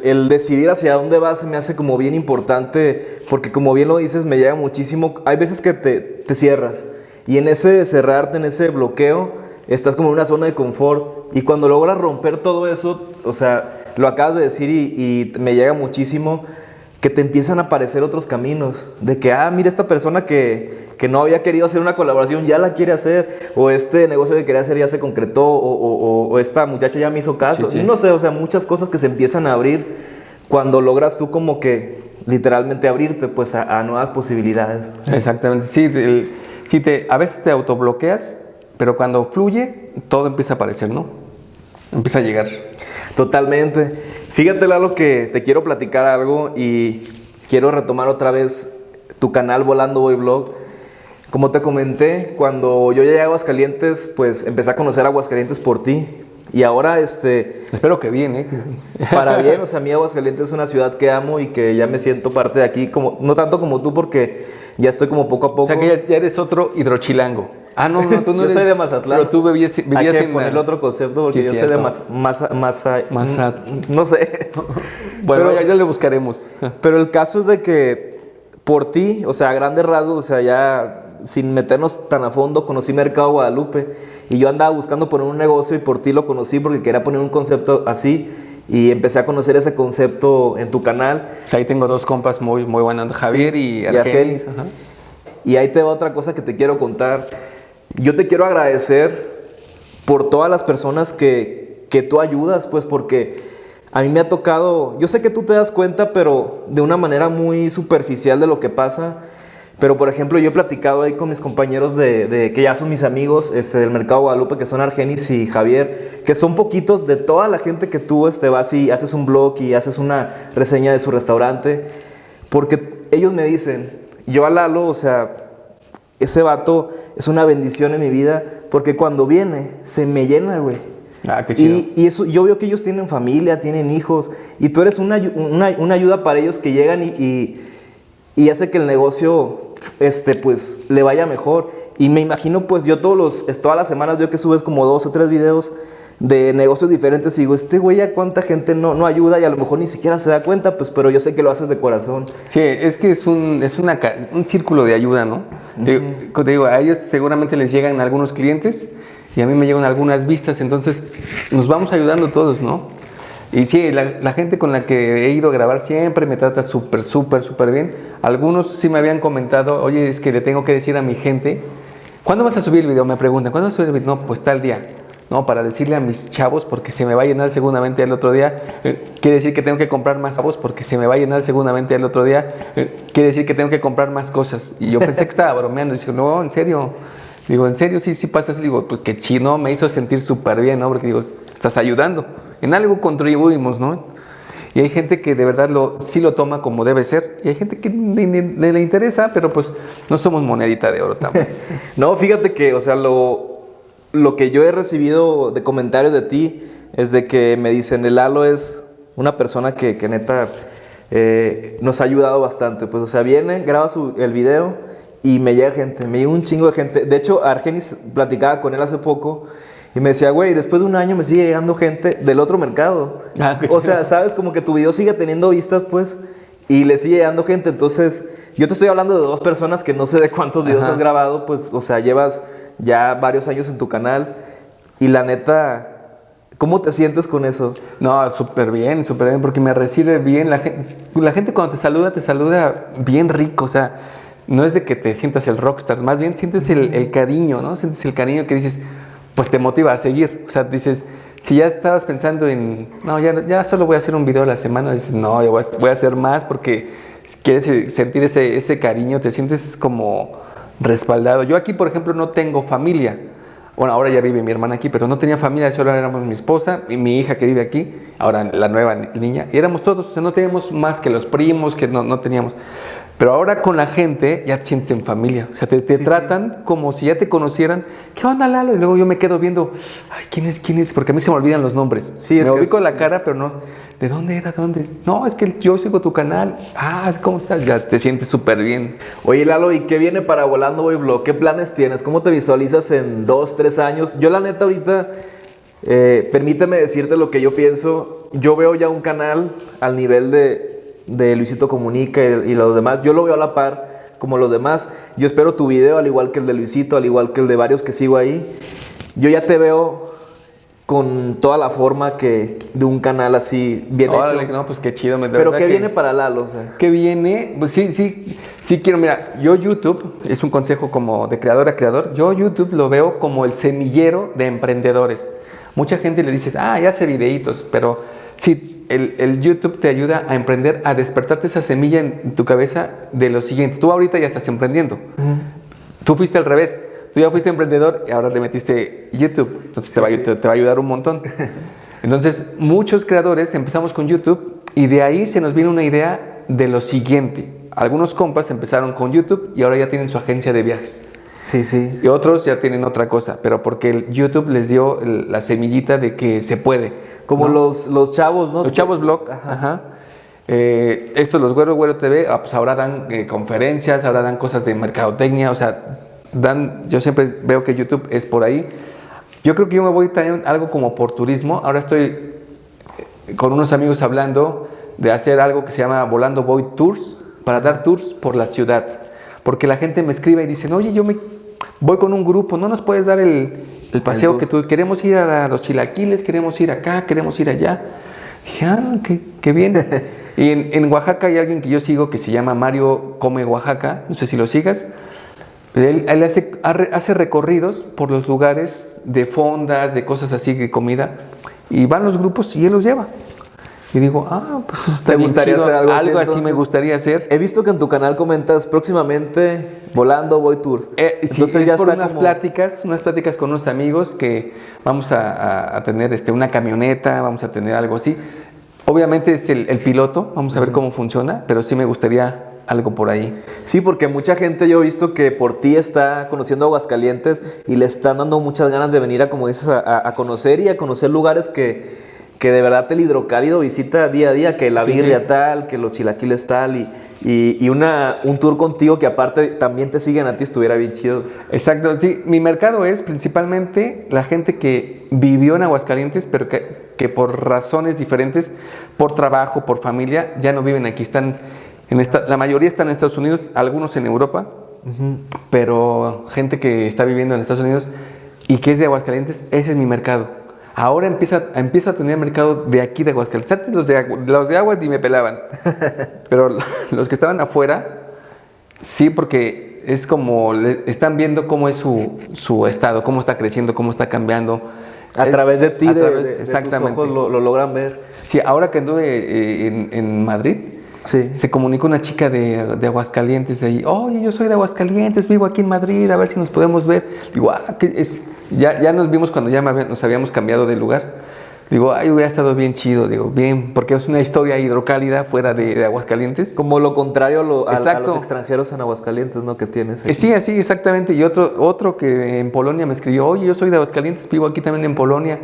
el decidir hacia dónde vas se me hace como bien importante, porque como bien lo dices, me llega muchísimo. Hay veces que te cierras, y en ese cerrarte, en ese bloqueo, estás como en una zona de confort, y cuando logras romper todo eso, o sea, lo acabas de decir, y me llega muchísimo, que te empiezan a aparecer otros caminos, de que, mira, esta persona que no había querido hacer una colaboración, ya la quiere hacer, o este negocio que quería hacer ya se concretó, o esta muchacha ya me hizo caso, sí. No sé, o sea, muchas cosas que se empiezan a abrir cuando logras tú como que literalmente abrirte, pues, a nuevas posibilidades. Exactamente, sí, sí a veces te autobloqueas, pero cuando fluye, todo empieza a aparecer, ¿no? Empieza a llegar. Totalmente. Fíjate, Lalo, que te quiero platicar algo y quiero retomar otra vez tu canal Volando Voy Vlog. Como te comenté, cuando yo llegué a Aguascalientes, pues empecé a conocer Aguascalientes por ti. Y ahora, espero que bien, para bien, o sea, a mí Aguascalientes es una ciudad que amo y que ya me siento parte de aquí, como, no tanto como tú, porque ya estoy como poco a poco. O sea, que ya eres otro hidrochilango. Ah, no, tú no yo eres. soy de Mazatlán. Pero tú vivías Hay que en... ponerle otro concepto porque sí, yo soy de no sé. Bueno, ya le buscaremos. Pero el caso es de que por ti, o sea, a grandes rasgos, o sea, ya sin meternos tan a fondo, conocí Mercado Guadalupe y yo andaba buscando poner un negocio y por ti lo conocí porque quería poner un concepto así y empecé a conocer ese concepto en tu canal. O sea, ahí tengo dos compas muy buenos, Javier y Argenis. Y ahí te va otra cosa que te quiero contar. Yo te quiero agradecer por todas las personas que tú ayudas, pues porque a mí me ha tocado, yo sé que tú te das cuenta, pero de una manera muy superficial de lo que pasa. Pero, por ejemplo, yo he platicado ahí con mis compañeros de que ya son mis amigos del Mercado Guadalupe, que son Argenis y Javier, que son poquitos de toda la gente que tú vas y haces un blog y haces una reseña de su restaurante. Porque ellos me dicen, yo a Lalo, o sea, ese vato es una bendición en mi vida, porque cuando viene, se me llena, güey. Ah, qué chido. Y eso, yo veo que ellos tienen familia, tienen hijos, y tú eres una ayuda para ellos que llegan y hace que el negocio, pues, le vaya mejor. Y me imagino, pues, yo todas las semanas veo que subes como 2 o 3 videos de negocios diferentes y digo, güey, ¿a cuánta gente no ayuda? Y a lo mejor ni siquiera se da cuenta, pues, pero yo sé que lo haces de corazón. Sí, es que es un círculo de ayuda, ¿no? Te digo, a ellos seguramente les llegan algunos clientes y a mí me llegan algunas vistas, entonces nos vamos ayudando todos, ¿no? Y sí, la gente con la que he ido a grabar siempre me trata súper bien. Algunos sí me habían comentado, oye, es que le tengo que decir a mi gente, ¿cuándo vas a subir el video? Me preguntan, ¿cuándo vas a subir el video? No, pues tal día. No, para decirle a mis chavos, porque se me va a llenar seguramente el otro día. Quiere decir que tengo que comprar más chavos, porque se me va a llenar seguramente el otro día. Quiere decir que tengo que comprar más cosas. Y yo pensé que estaba bromeando. Y digo, no, en serio. Digo, ¿en serio? Sí pasa así. Digo, pues que chino, me hizo sentir súper bien, ¿no? Porque digo, estás ayudando. En algo contribuimos, ¿no? Y hay gente que de verdad sí lo toma como debe ser. Y hay gente que ni le interesa, pero pues no somos monedita de oro tampoco. No, fíjate que, o sea, lo que yo he recibido de comentarios de ti es de que me dicen, el Lalo es una persona que neta nos ha ayudado bastante. Pues, o sea, viene, graba el video y me llega un chingo de gente. De hecho, Argenis platicaba con él hace poco y me decía, güey, después de un año me sigue llegando gente del otro mercado. O sea, sabes, como que tu video sigue teniendo vistas, pues, y le sigue llegando gente. Entonces, yo te estoy hablando de 2 personas que no sé de cuántos videos has grabado, pues, o sea, llevas ya varios años en tu canal y la neta, ¿cómo te sientes con eso? No, súper bien, porque me recibe bien. La gente cuando te saluda bien rico, o sea, no es de que te sientas el rockstar, más bien sientes el cariño, ¿no? Sientes el cariño que dices, pues te motiva a seguir. O sea, dices, si ya estabas pensando en, no, ya solo voy a hacer un video a la semana, dices, no, yo voy a hacer más porque quieres sentir ese cariño, te sientes como respaldado. Yo aquí, por ejemplo, no tengo familia. Bueno, ahora ya vive mi hermana aquí, pero no tenía familia, solo éramos mi esposa y mi hija que vive aquí, ahora la nueva niña, y éramos todos, o sea, no teníamos más que los primos, que no teníamos. Pero ahora con la gente ya te sientes en familia, o sea, te tratan como si ya te conocieran. ¿Qué onda, Lalo? Y luego yo me quedo viendo, ay, ¿quién es? Porque a mí se me olvidan los nombres. Sí, me ubico la cara, pero no, ¿de dónde era? ¿Dónde? No, es que yo sigo tu canal. Ah, ¿cómo estás? Ya te sientes súper bien. Oye, Lalo, ¿y qué viene para Volando Voy Vlog? ¿Qué planes tienes? ¿Cómo te visualizas en 2, 3 años? Yo la neta ahorita, permíteme decirte lo que yo pienso. Yo veo ya un canal al nivel de Luisito Comunica y los demás. Yo lo veo a la par como los demás. Yo espero tu video, al igual que el de Luisito, al igual que el de varios que sigo ahí. Yo ya te veo con toda la forma de un canal así bien hecho. No, pues qué chido. Pero ¿qué viene para Lalo? O sea? ¿Qué viene? Pues sí quiero, mira, yo YouTube, es un consejo como de creador a creador, yo YouTube lo veo como el semillero de emprendedores. Mucha gente le dice, ya hace videitos, pero sí, el YouTube te ayuda a emprender, a despertarte esa semilla en tu cabeza de lo siguiente. Tú ahorita ya estás emprendiendo. Tú fuiste al revés. Tú ya fuiste emprendedor y ahora le metiste YouTube. Entonces te va a ayudar un montón. Entonces, muchos creadores empezamos con YouTube y de ahí se nos viene una idea de lo siguiente. Algunos compas empezaron con YouTube y ahora ya tienen su agencia de viajes. Sí, sí. Y otros ya tienen otra cosa, pero porque el YouTube les dio la semillita de que se puede. Como ¿no? los chavos, ¿no? Los chavos blog, ajá. Estos, los Güero TV, pues ahora dan conferencias, ahora dan cosas de mercadotecnia, o sea, yo siempre veo que YouTube es por ahí. Yo creo que yo me voy también algo como por turismo. Ahora estoy con unos amigos hablando de hacer algo que se llama Volando Voy Tours, para dar tours por la ciudad. Porque la gente me escribe y dicen, oye, yo me voy con un grupo, ¿no nos puedes dar el paseo que tú queremos ir a los Chilaquiles, queremos ir acá, queremos ir allá? Dije, qué bien. Y en Oaxaca hay alguien que yo sigo que se llama Mario Come Oaxaca, no sé si lo sigas. Él hace recorridos por los lugares de fondas, de cosas así, de comida, y van los grupos y él los lleva. Y digo, pues eso está ¿Te bien gustaría chido. hacer algo así me gustaría hacer. He visto que en tu canal comentas próximamente Volando Voy Tour. Sí, Entonces es por unas pláticas con unos amigos que vamos a tener una camioneta, vamos a tener algo así. Obviamente es el piloto, vamos a ver cómo funciona, pero sí me gustaría algo por ahí. Sí, porque mucha gente yo he visto que por ti está conociendo Aguascalientes y le están dando muchas ganas de venir como dices, a conocer y a conocer lugares que de verdad el hidrocálido visita día a día, que la birria tal, que los chilaquiles tal, y un tour contigo que aparte también te siguen a ti, estuviera bien chido. Exacto, sí, mi mercado es principalmente la gente que vivió en Aguascalientes, pero que por razones diferentes, por trabajo, por familia, ya no viven aquí, la mayoría están en Estados Unidos, algunos en Europa, pero gente que está viviendo en Estados Unidos y que es de Aguascalientes, ese es mi mercado. Ahora empiezo a tener mercado de aquí de Aguascalientes. Antes los de Aguas ni me pelaban. Pero los que estaban afuera, sí, porque es como, están viendo cómo es su estado, cómo está creciendo, cómo está cambiando. A través de ti, de exactamente. tus ojos lo logran ver. Sí, ahora que anduve en Madrid, se comunicó una chica de Aguascalientes de ahí. Oye, yo soy de Aguascalientes, vivo aquí en Madrid, a ver si nos podemos ver. Digo, ya nos vimos cuando ya nos habíamos cambiado de lugar. Digo, hubiera estado bien chido, bien, porque es una historia hidrocálida fuera de Aguascalientes. Como lo contrario a los extranjeros en Aguascalientes, ¿no? Que tienes aquí. Sí, así, exactamente. Y otro que en Polonia me escribió, oye, yo soy de Aguascalientes, vivo aquí también en Polonia.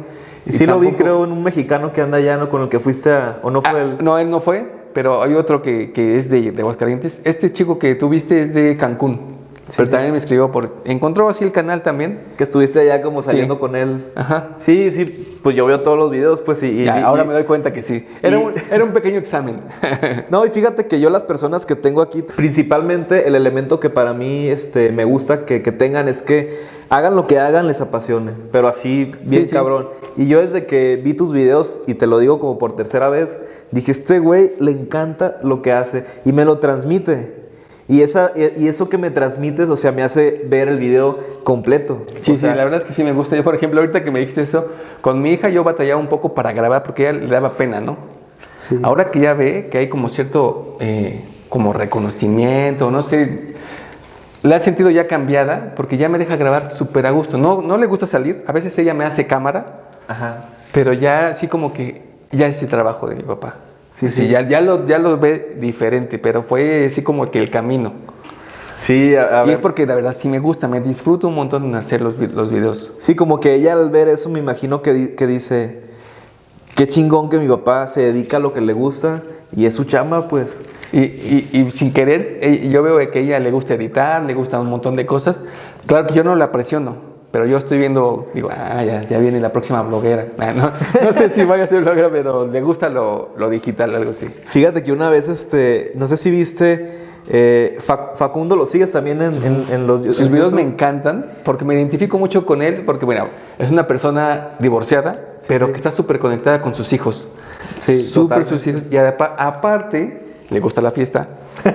Y sí tampoco... lo vi, creo, en un mexicano que anda allá, ¿no? Con el que fuiste ¿o no fue él? No, él no fue, pero hay otro que es de Aguascalientes. Este chico que tú viste es de Cancún. Pero también me escribió encontró así el canal también. Que estuviste allá como saliendo con él. Ajá. Sí, pues yo veo todos los videos, pues ahora me doy cuenta que sí. Era un pequeño examen. No, y fíjate que yo las personas que tengo aquí, principalmente el elemento que para mí me gusta que tengan es que hagan lo que hagan, les apasione. Pero así, bien cabrón. Y yo desde que vi tus videos, y te lo digo como por tercera vez, dije, este güey le encanta lo que hace y me lo transmite. Y eso que me transmites, o sea, me hace ver el video completo. Sí, la verdad es que sí me gusta. Yo, por ejemplo, ahorita que me dijiste eso, con mi hija yo batallaba un poco para grabar porque ella le daba pena, ¿no? Sí. Ahora que ya ve que hay como cierto como reconocimiento, no sé, la he sentido ya cambiada porque ya me deja grabar súper a gusto. No le gusta salir, a veces ella me hace cámara, pero ya así como que ya es el trabajo de mi papá. Sí. Ya lo ve diferente, pero fue así como que el camino. Sí, a ver. Y es porque la verdad sí me gusta, me disfruto un montón en hacer los videos. Sí, como que ella al ver eso me imagino que dice, qué chingón que mi papá se dedica a lo que le gusta y es su chamba, pues. Y sin querer, yo veo que a ella le gusta editar, le gusta un montón de cosas. Claro que yo no la presiono. Pero yo estoy viendo, digo, ya viene la próxima bloguera. No sé si vaya a ser bloguera, pero le gusta lo digital, algo así. Fíjate que una vez, no sé si viste, Facundo, ¿lo sigues también en los Sus videos me encantan porque me identifico mucho con él, porque bueno, es una persona divorciada, pero que está súper conectada con sus hijos. Sí, súper sus hijos. Y aparte, le gusta la fiesta.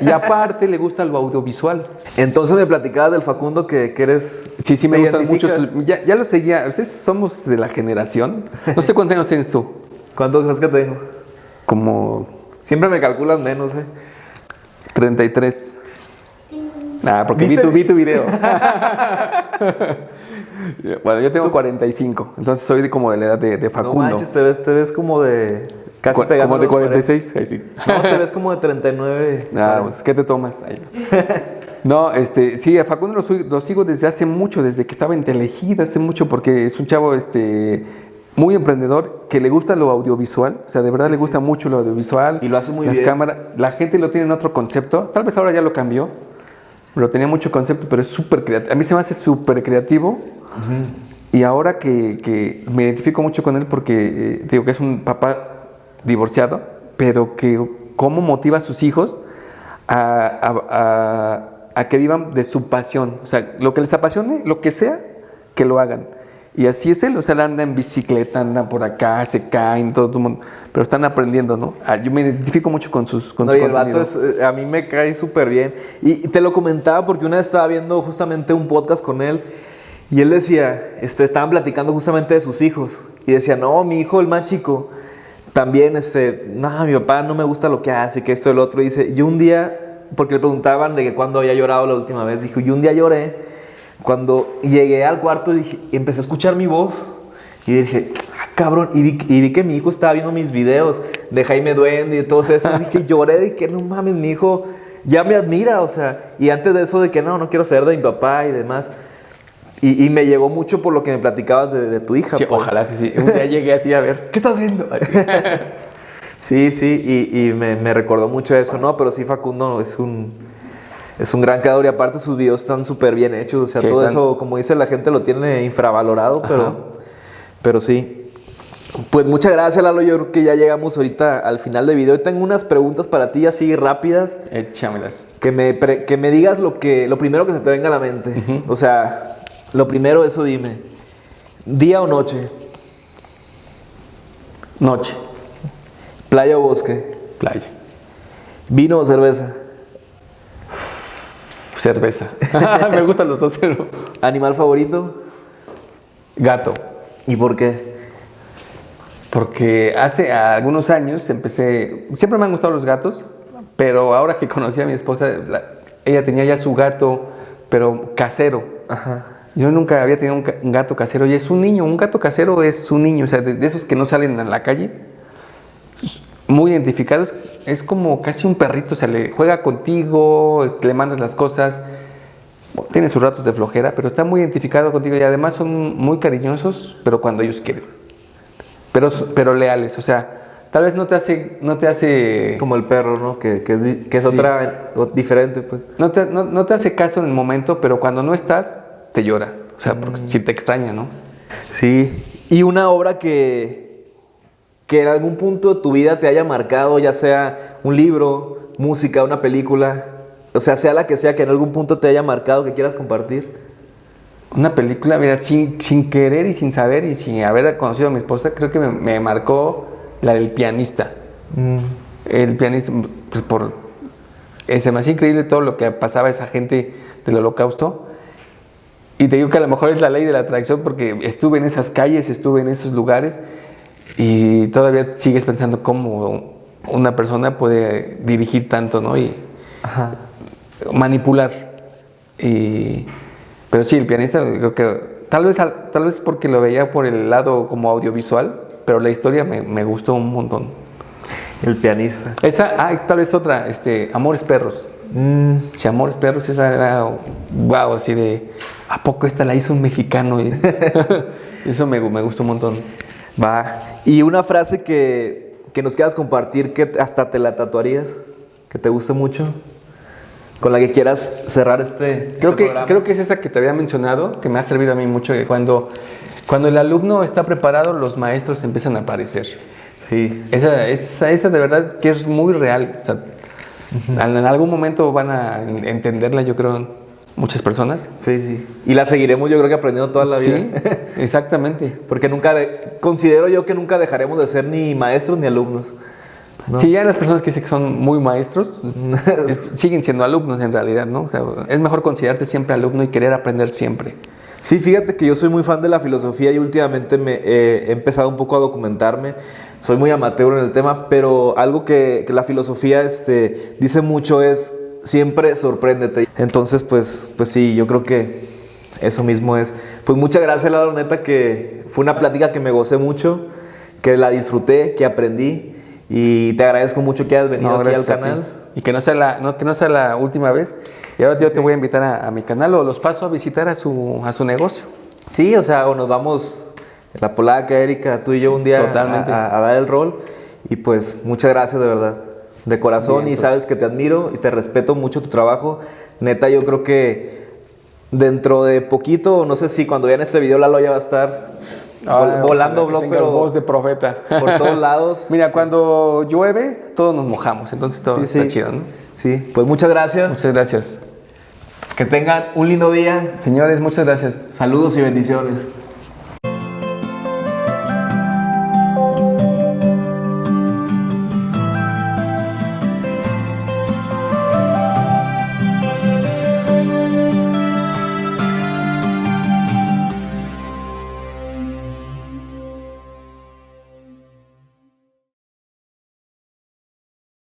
Y aparte le gusta lo audiovisual. Entonces me platicabas del Facundo que eres... Sí, me gustan mucho. Ya lo seguía. Ustedes somos de la generación. No sé cuántos años tienes tú. ¿Cuántos crees que tengo? Como... Siempre me calculan menos, 33. Nah, porque vi tu video. Bueno, yo tengo 45, entonces soy como de la edad de Facundo. No manches, te ves como de... Casi Como de 46. Ahí sí. No, te ves como de 39. Ah, pues, ¿qué te tomas? Ahí. No, sí, a Facundo lo sigo desde hace mucho, desde que estaba en Telehit, hace mucho, porque es un chavo, muy emprendedor, que le gusta lo audiovisual, o sea, de verdad le gusta mucho lo audiovisual. Y lo hace muy las bien. Las cámaras, la gente lo tiene en otro concepto, tal vez ahora ya lo cambió, pero tenía mucho concepto, pero es súper creativo. A mí se me hace súper creativo. Y ahora que me identifico mucho con él porque digo que es un papá divorciado, pero que cómo motiva a sus hijos a que vivan de su pasión. O sea, lo que les apasione, lo que sea, que lo hagan. Y así es él, o sea, él anda en bicicleta, anda por acá, se caen, todo el mundo, pero están aprendiendo, ¿no? Yo me identifico mucho con sus No, y el vato a mí me cae súper bien. Y te lo comentaba porque una vez estaba viendo justamente un podcast con él y él decía, estaban platicando justamente de sus hijos y decía, no, mi hijo, el más chico, también, no, mi papá no me gusta lo que hace, que esto y el otro. Y dice, yo un día, porque le preguntaban de que cuándo había llorado la última vez, dijo, yo un día lloré cuando llegué al cuarto y empecé a escuchar mi voz y dije, cabrón, y vi que mi hijo estaba viendo mis videos de Jaime Duende y todo eso. Y dije, lloré y que no mames, mi hijo ya me admira, o sea, y antes de eso de que no quiero ser de mi papá y demás. Y me llegó mucho por lo que me platicabas de tu hija. Sí, pues. ojalá que sí. Un día llegué así a ver, ¿qué estás viendo? Sí, y me recordó mucho eso, ¿no? Pero sí, Facundo es un gran creador y aparte sus videos están súper bien hechos. O sea, todo eso, como dice la gente, lo tiene infravalorado, pero sí. Pues muchas gracias, Lalo. Yo creo que ya llegamos ahorita al final del video. Y tengo unas preguntas para ti así rápidas. Échamelas. Que me digas lo primero que se te venga a la mente. O sea, lo primero, eso dime. ¿Día o noche? Noche. ¿Playa o bosque? Playa. ¿Vino o cerveza? Cerveza. Me gustan los dos, pero... ¿Animal favorito? Gato. ¿Y por qué? Porque hace algunos años siempre me han gustado los gatos, pero ahora que conocí a mi esposa, ella tenía ya su gato, pero casero. Ajá. Yo nunca había tenido un gato casero y es un niño, un gato casero es un niño, o sea, de esos que no salen a la calle, muy identificados, es como casi un perrito, o sea, le juega contigo, le mandas las cosas, tiene sus ratos de flojera, pero está muy identificado contigo y además son muy cariñosos, pero cuando ellos quieren, pero leales, o sea, tal vez no te hace como el perro, ¿no? Que es sí. otra, diferente, pues. No te hace caso en el momento, pero cuando no estás, te llora. O sea, porque si te extraña, ¿no? Sí. ¿Y una obra que en algún punto de tu vida te haya marcado, ya sea un libro, música, una película, o sea la que sea, que en algún punto te haya marcado, que quieras compartir? Una película, mira, sin querer y sin saber y sin haber conocido a mi esposa, creo que me marcó la del pianista. El pianista, pues se me hacía increíble todo lo que pasaba a esa gente del Holocausto. Y te digo que a lo mejor es la ley de la atracción porque estuve en esas calles, estuve en esos lugares y todavía sigues pensando cómo una persona puede dirigir tanto, ¿no? Y manipular. Pero sí, el pianista, creo que tal vez porque lo veía por el lado como audiovisual, pero la historia me gustó un montón. El pianista. Tal vez otra, Amores Perros. Si Amores Perros, esa era, wow, así de, ¿a poco esta la hizo un mexicano? Eso me gustó un montón. Va. ¿Y una frase que nos quieras compartir, que hasta te la tatuarías, que te guste mucho, con la que quieras cerrar programa? Creo que es esa que te había mencionado, que me ha servido a mí mucho, que cuando el alumno está preparado, los maestros empiezan a aparecer. Sí. Esa de verdad que es muy real. O sea, en algún momento van a entenderla, yo creo, muchas personas. Sí. Y la seguiremos, yo creo que aprendiendo toda la vida. Sí, exactamente. Porque considero yo que nunca dejaremos de ser ni maestros ni alumnos, ¿no? Sí, ya las personas que dicen que son muy maestros, siguen siendo alumnos en realidad, ¿no? O sea, es mejor considerarte siempre alumno y querer aprender siempre. Sí, fíjate que yo soy muy fan de la filosofía y últimamente he empezado un poco a documentarme. Soy muy amateur en el tema, pero algo que la filosofía dice mucho es siempre sorpréndete. Entonces, pues sí, yo creo que eso mismo es. Pues muchas gracias, Lalo, neta, que fue una plática que me gocé mucho, que la disfruté, que aprendí, y te agradezco mucho que hayas venido aquí al canal. Y que no sea la última vez. Y ahora yo te voy a invitar a mi canal o los paso a visitar a su negocio. Sí, o sea, o nos vamos, la Polaca, Erika, tú y yo un día a dar el rol. Y pues muchas gracias de verdad, de corazón. Bien, y sabes que te admiro y te respeto mucho tu trabajo. Neta, yo creo que dentro de poquito, no sé si cuando vean este video Lalo ya va a estar volando blog, pero voz de profeta por todos lados. Mira, cuando llueve todos nos mojamos, entonces todo está chido, ¿no? Sí, pues muchas gracias. Muchas gracias. Que tengan un lindo día. Señores, muchas gracias. Saludos y bendiciones.